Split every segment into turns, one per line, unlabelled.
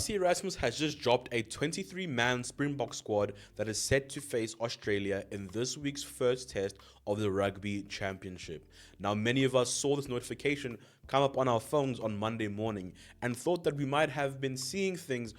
Rassie Erasmus has just dropped a 23-man Springbok squad that is set to face Australia in this week's first test of the Rugby Championship. Now, many of us saw this notification come up on our phones on Monday morning and thought that we might have been seeing things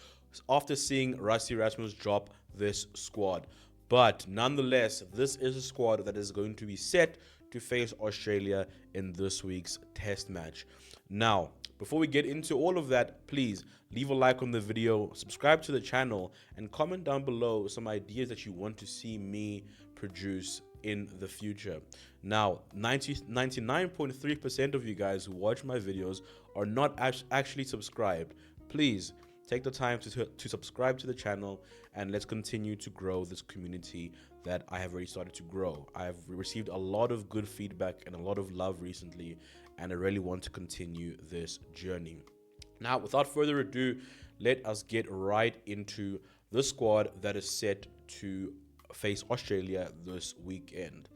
after seeing Rassie Erasmus drop this squad. But nonetheless, this is a squad that is going to be set to face Australia in this week's test match. Now, before we get into all of that, please leave a like on the video, subscribe to the channel, and comment down below some ideas that you want to see me produce in the future. Now, 99.3% of you guys who watch my videos are not actually subscribed. Please take the time to subscribe to the channel, and let's continue to grow this community that I have already started to grow. I have received a lot of good feedback and a lot of love recently, and I really want to continue this journey. Now, without further ado, let us get right into the squad that is set to face Australia this weekend.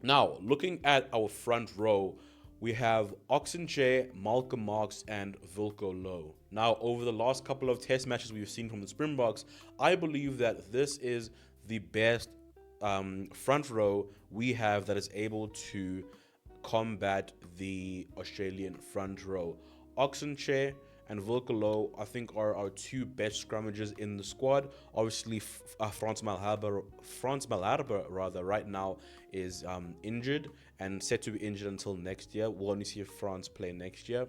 Now, looking at our front row, we have Ox Nché, Malcolm Marx, and Wilco Louw. Now, over the last couple of test matches we've seen from the Springboks, I believe that this is the best front row we have that is able to combat the Australian front row. Ox Nché and Wilco Louw, I think, are our two best scrummagers in the squad. Obviously, Frans Malherbe right now is injured and set to be injured until next year. We'll only see France play next year.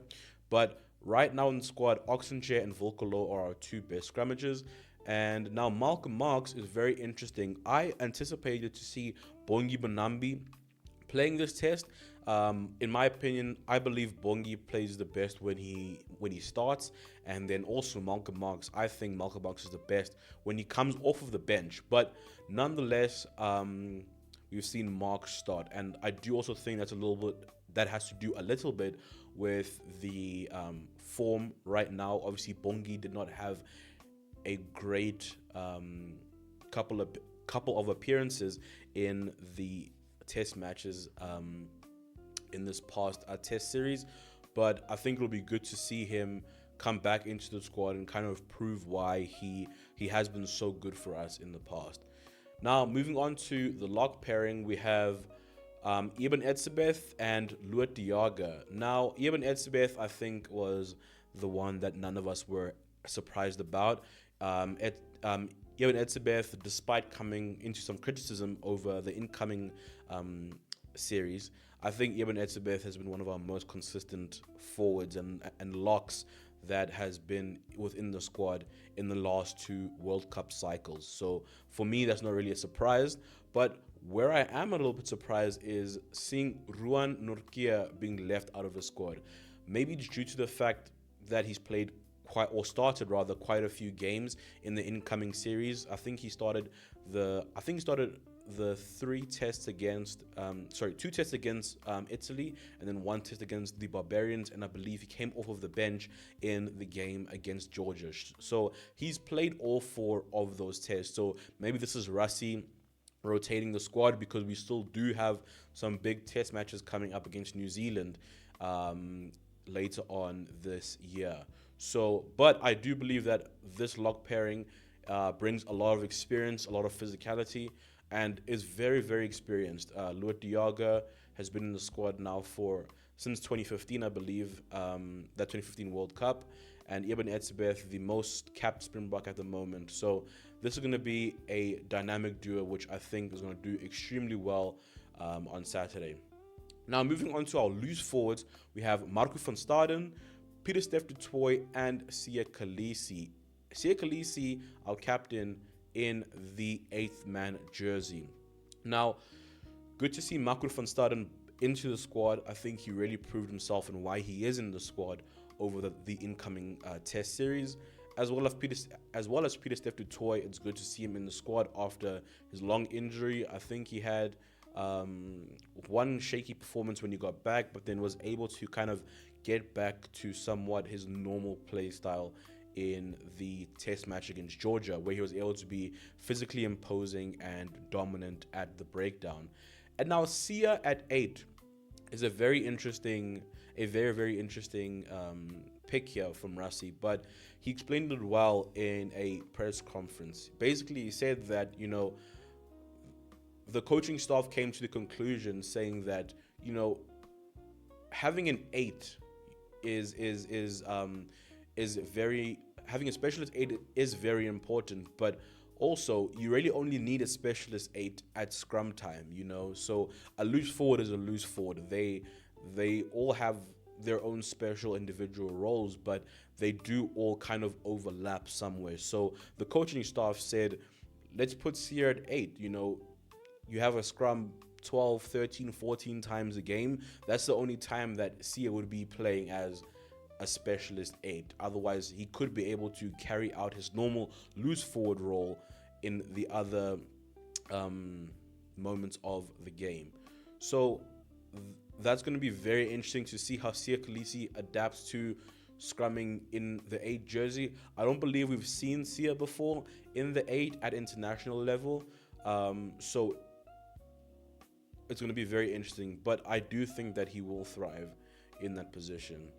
But right now in the squad, Ox Nché and Wilco Louw are our two best scrummagers. And now Malcolm Marx is very interesting. I anticipated to see Bongi Bonambi playing this test. In my opinion, I believe Bongi plays the best when he starts, and then also Malcolm Marx. I think Malcolm Marx is the best when he comes off of the bench. But nonetheless, we've seen Marx start, and I do also think that has to do a little bit with the form right now. Obviously, Bongi did not have a great couple of appearances in the test matches in this past test series, but I think it'll be good to see him come back into the squad and kind of prove why he has been so good for us in the past. Now, moving on to the lock pairing, we have Eben Etzebeth and Lood de Jager. Now, Eben Etzebeth, I think, was the one that none of us were surprised about. Eben Etzebeth, despite coming into some criticism over the incoming series, I think Eben Etzebeth has been one of our most consistent forwards and locks that has been within the squad in the last two World Cup cycles. So for me, that's not really a surprise. But where I am a little bit surprised is seeing Ruan Nortje being left out of the squad. Maybe due to the fact that he's played started quite a few games in the incoming series. I think he started the two tests against Italy, and then one test against the Barbarians, and I believe he came off of the bench in the game against Georgia. So he's played all four of those tests. So maybe this is Rassie rotating the squad, because we still do have some big test matches coming up against New Zealand later on this year. So, but I do believe that this lock pairing brings a lot of experience, a lot of physicality, and is very, very experienced. Lood de Jager has been in the squad now since 2015, I believe, that 2015 World Cup, and Eben Etzebeth, the most capped Springbok at the moment. So this is going to be a dynamic duo, which I think is going to do extremely well on Saturday. Now, moving on to our loose forwards, we have Marco van Staden, Pieter-Steph du Toit, and Siya Kolisi. Siya Kolisi, our captain, in the 8th man jersey. Now, good to see Marco van Staden into the squad. I think he really proved himself and why he is in the squad over the incoming test series. As well as Pieter-Steph du Toit, it's good to see him in the squad after his long injury. I think he had one shaky performance when he got back, but then was able to kind of get back to somewhat his normal play style in the test match against Georgia, where he was able to be physically imposing and dominant at the breakdown. And now Siya at 8 is a very, very interesting pick here from Rassie, but he explained it well in a press conference. Basically, he said that, the coaching staff came to the conclusion saying that, having an eight is very having a specialist eight is very important, but also you really only need a specialist eight at scrum time. So a loose forward is a loose forward. They all have their own special individual roles, but they do all kind of overlap somewhere. So the coaching staff said, let's put Siya at eight. You have a scrum 12, 13, 14 times a game. That's the only time that Siya would be playing as a specialist eight. Otherwise, he could be able to carry out his normal loose forward role in the other moments of the game. So that's going to be very interesting to see how Siya Kolisi adapts to scrumming in the 8 jersey. I don't believe we've seen Siya before in the 8 at international level. So it's going to be very interesting, but I do think that he will thrive in that position.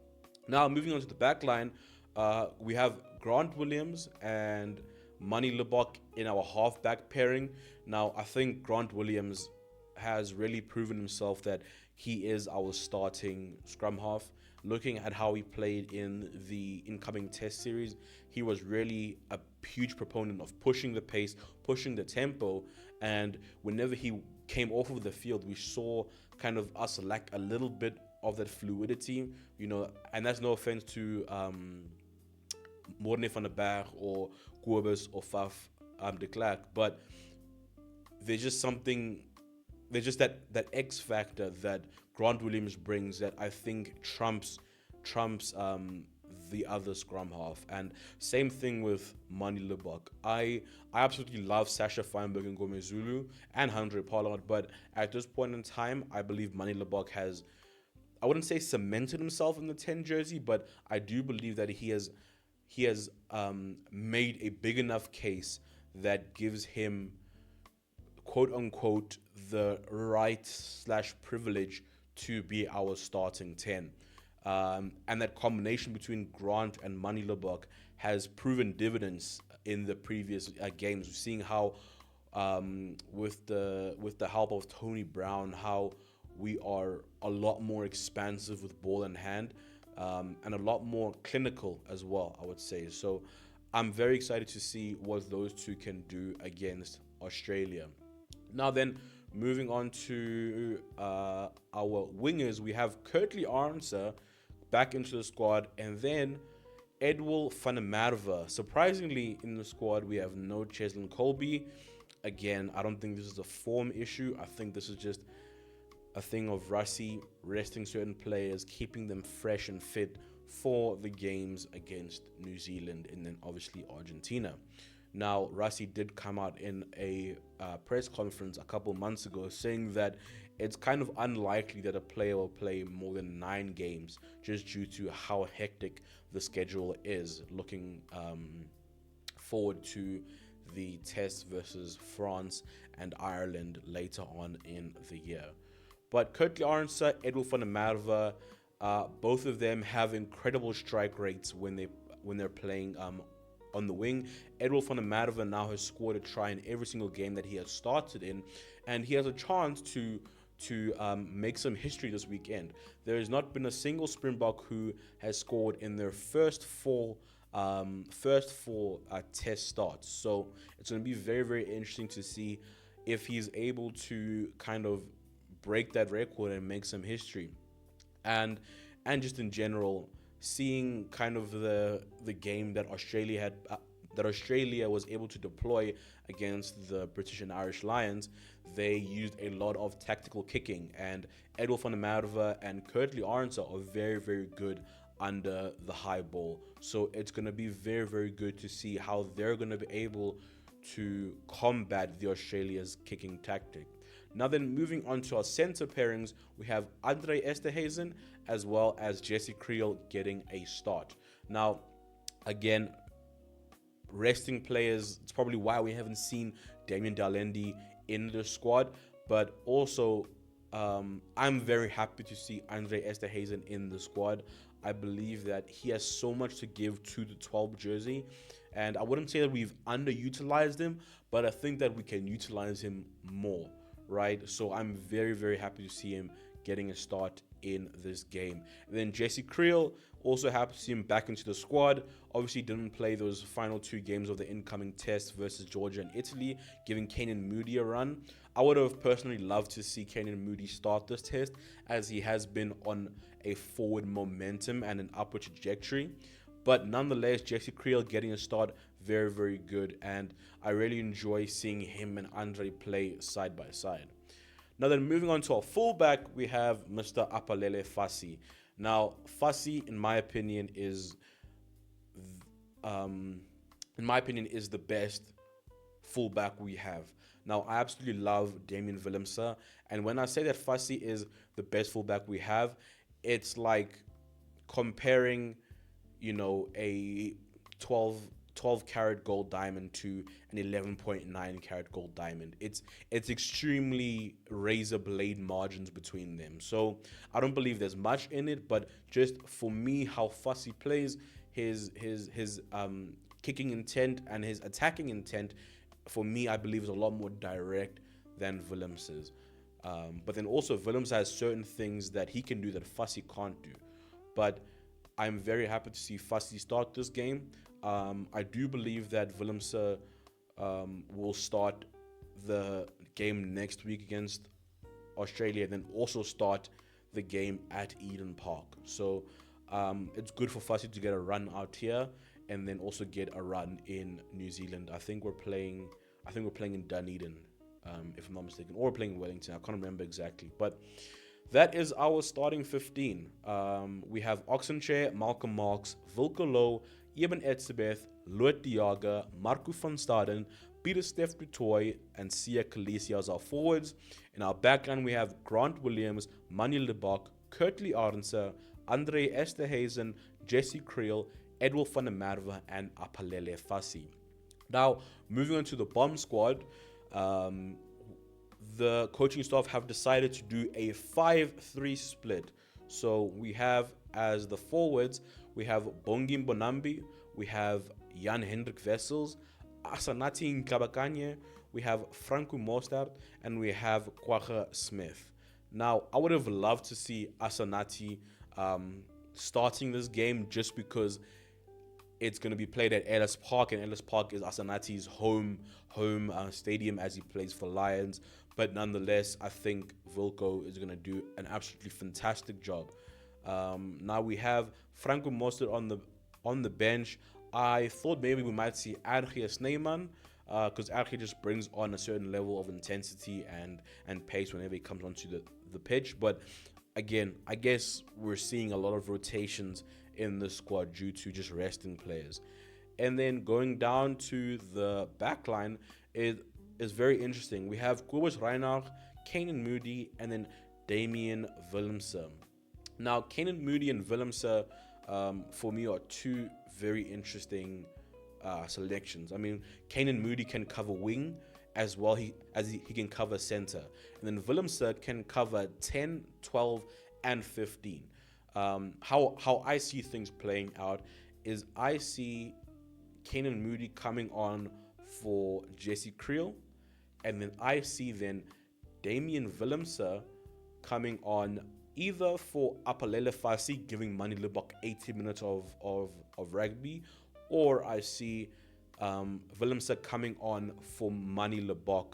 Now, moving on to the back line, we have Grant Williams and Manie Libbok in our halfback pairing. Now, I think Grant Williams has really proven himself that he is our starting scrum half. Looking at how he played in the incoming test series, he was really a huge proponent of pushing the pace, pushing the tempo, and whenever he came off of the field, we saw kind of us lack a little bit of that fluidity, and that's no offense to Morne van der Berg or Kobus or Faf de Klerk, but there's just that X factor that Grant Williams brings that I think trumps the other scrum half. And same thing with Manie Libbok. I absolutely love Sasha Feinberg and Gomezulu and Andre Pollard, but at this point in time, I believe Manie Libbok has, I wouldn't say cemented himself in the 10 jersey, but I do believe that he has made a big enough case that gives him, quote unquote, the right/privilege to be our starting 10. And that combination between Grant and Manie Libbok has proven dividends in the previous games. We're seeing how, with the help of Tony Brown, how we are a lot more expansive with ball in hand, and a lot more clinical as well, I would say. So I'm very excited to see what those two can do against Australia. Now then, moving on to our wingers, we have Kurtley Arnser back into the squad, and then Edwil van der Merwe. Surprisingly, in the squad, we have no Cheslin Colby. Again, I don't think this is a form issue. I think this is just a thing of Rassie resting certain players, keeping them fresh and fit for the games against New Zealand and then obviously Argentina. Now, Rassie did come out in a press conference a couple months ago saying that it's kind of unlikely that a player will play more than 9 games just due to how hectic the schedule is, looking forward to the test versus France and Ireland later on in the year. But Kurtley Arnser, Edwil van der Merwe, both of them have incredible strike rates when they're playing on the wing. Edwil van der Merwe now has scored a try in every single game that he has started in, and he has a chance to make some history this weekend. There has not been a single Springbok who has scored in their first four test starts. So it's going to be very, very interesting to see if he's able to kind of break that record and make some history. And just in general, seeing kind of the game that Australia was able to deploy against the British and Irish Lions, they used a lot of tactical kicking, and Edwil van der Merwe and Kurtley Arnser are very, very good under the high ball. So it's going to be very, very good to see how they're going to be able to combat the Australia's kicking tactic. Now then, moving on to our center pairings, we have Andre Esterhuizen as well as Jesse Kriel getting a start. Now, again, resting players, it's probably why we haven't seen Damien Dalendi in the squad, but also I'm very happy to see Andre Esterhuizen in the squad. I believe that he has so much to give to the 12 jersey. And I wouldn't say that we've underutilized him, but I think that we can utilize him more, right? So I'm very, very happy to see him getting a start in this game. And then Jesse Creel, also happy to see him back into the squad. Obviously didn't play those final 2 games of the incoming test versus Georgia and Italy, giving Kanan Moody a run. I would have personally loved to see Kanan Moody start this test, as he has been on a forward momentum and an upward trajectory. But nonetheless, Jesse Creel getting a start, very, very good. And I really enjoy seeing him and Andre play side by side. Now then, moving on to our fullback, we have Mr. Apalele Fassi. Now, Fassi, in my opinion, is the best fullback we have. Now, I absolutely love Damian Willemse, and when I say that Fassi is the best fullback we have, it's like comparing, a 12 karat gold diamond to an 11.9 karat gold diamond. It's extremely razor blade margins between them. So I don't believe there's much in it, but just for me, how Fassi plays, his kicking intent and his attacking intent, for me, I believe is a lot more direct than Willemse's. But then also Willemse has certain things that he can do that Fassi can't do. But I'm very happy to see Fassi start this game. I do believe that Willemse will start the game next week against Australia, and then also start the game at Eden Park. So it's good for Fassi to get a run out here, and then also get a run in New Zealand. I think we're playing in Dunedin, if I'm not mistaken, or we're playing in Wellington. I can't remember exactly, but that is our starting 15. We have Ox Nché, Malcolm Marx, Wilco Louw, Eben Etzebeth, Loet de Jager, Marco van Staden, Peter Steph du Toit, and Siya Kolisi as our forwards. In our backline, we have Grant Williams, Manuel de Bach, Kurtley Arendse, Andre Esterhazen, Jesse Creel, Edwin van der Merwe, and Apalele Fassi. Now, moving on to the bomb squad, the coaching staff have decided to do a 5-3 split. So we have, as the forwards, we have Bongi Bonambi, we have Jan Hendrik Wessels, Asanati Nkabakanye, we have Franco Mostert, and we have Kwagga Smith. Now, I would have loved to see Asanati starting this game, just because it's going to be played at Ellis Park, and Ellis Park is Asanati's home stadium as he plays for Lions. But nonetheless, I think Wilco is going to do an absolutely fantastic job. Now we have Franco Mostert on the bench. I thought maybe we might see Archie Snyman, because Archie just brings on a certain level of intensity and pace whenever he comes onto the pitch. But again, I guess we're seeing a lot of rotations in the squad due to just resting players. And then going down to the backline, it is very interesting. We have Kobus Reinach, Kanan Moody, and then Damian Willemse. Now, Kanan Moody and Willemse, for me, are two very interesting selections. I mean, Kanan Moody can cover wing as well as he can cover center. And then Willemse can cover 10, 12, and 15. How I see things playing out is I see Kanan Moody coming on for Jesse Creel, and then I see then Damian Willemse coming on either for Apalele Fassi, giving Mani Lubak 80 minutes of rugby, or I see Willemse coming on for Mani Lubak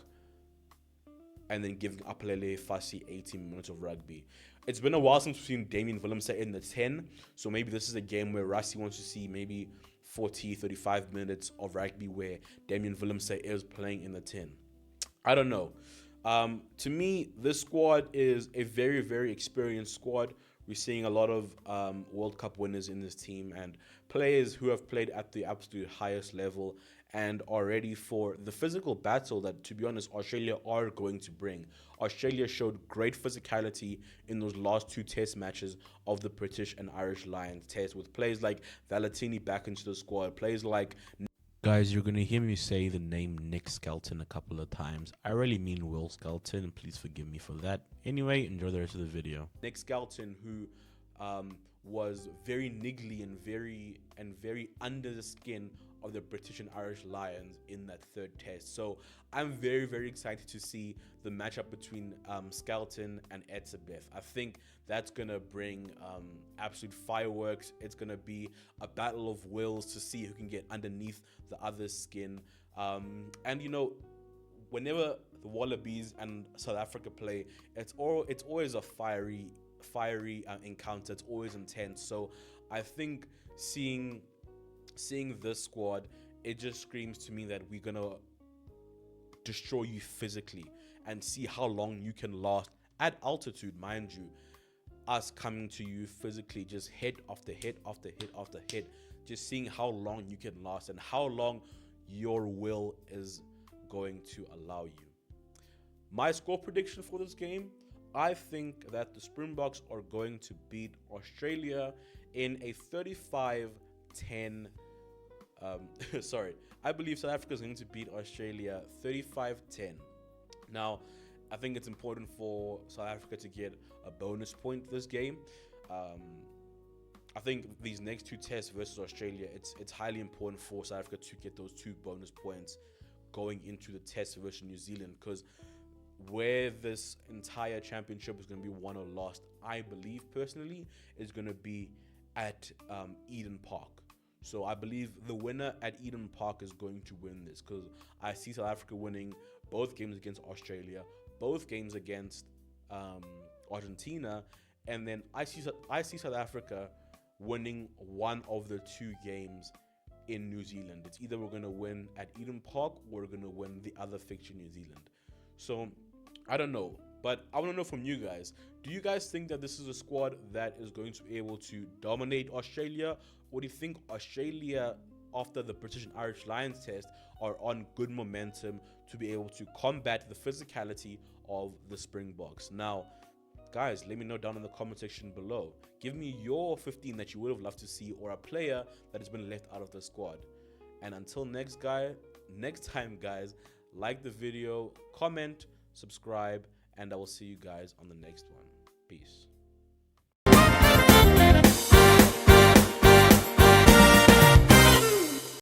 and then giving Apalele Fassi 18 minutes of rugby. It's been a while since we've seen Damian Willemse in the 10, so maybe this is a game where Rassie wants to see maybe 40, 35 minutes of rugby where Damian Willemse is playing in the 10. I don't know. To me, this squad is a very, very experienced squad. We're seeing a lot of World Cup winners in this team and players who have played at the absolute highest level and are ready for the physical battle that, to be honest, Australia are going to bring. Australia showed great physicality in those last 2 test matches of the British and Irish Lions test, with players like Valentini back into the squad, players like... Guys, you're going to hear me say the name Nick Skelton a couple of times. I really mean Will Skelton, and please forgive me for that. Anyway, enjoy the rest of the video. Nick Skelton, who was very niggly and very under the skin of the British and Irish Lions in that third test. So I'm very, very excited to see the matchup between Skelton and Etzebeth. I think that's gonna bring absolute fireworks. It's gonna be a battle of wills to see who can get underneath the other's skin. And you know, whenever the Wallabies and South Africa play, it's always a fiery encounter. It's always intense. So I think seeing this squad, it just screams to me that we're gonna destroy you physically and see how long you can last at altitude, mind you. Us coming to you physically, just hit after hit after hit after hit, just seeing how long you can last and how long your will is going to allow you. My score prediction for this game, I think that the Springboks are going to beat Australia in a 35-10. I believe South Africa is going to beat Australia 35-10. Now, I think it's important for South Africa to get a bonus point this game. I think these next two tests versus Australia, it's highly important for South Africa to get those 2 bonus points going into the test versus New Zealand, because where this entire championship is going to be won or lost, I believe personally, is going to be at Eden Park. So I believe the winner at Eden Park is going to win this, because I see South Africa winning both games against Australia, both games against Argentina, and then I see South Africa winning one of the 2 games in New Zealand. It's either we're going to win at Eden Park or we're going to win the other fixture in New Zealand. So I don't know, but I want to know from you guys. Do you guys think that this is a squad that is going to be able to dominate Australia? Or do you think Australia, after the British and Irish Lions test, are on good momentum to be able to combat the physicality of the Springboks? Now, guys, let me know down in the comment section below. Give me your 15 that you would have loved to see, or a player that has been left out of the squad. And until next time, guys, like the video, comment, subscribe, and I will see you guys on the next one. Peace.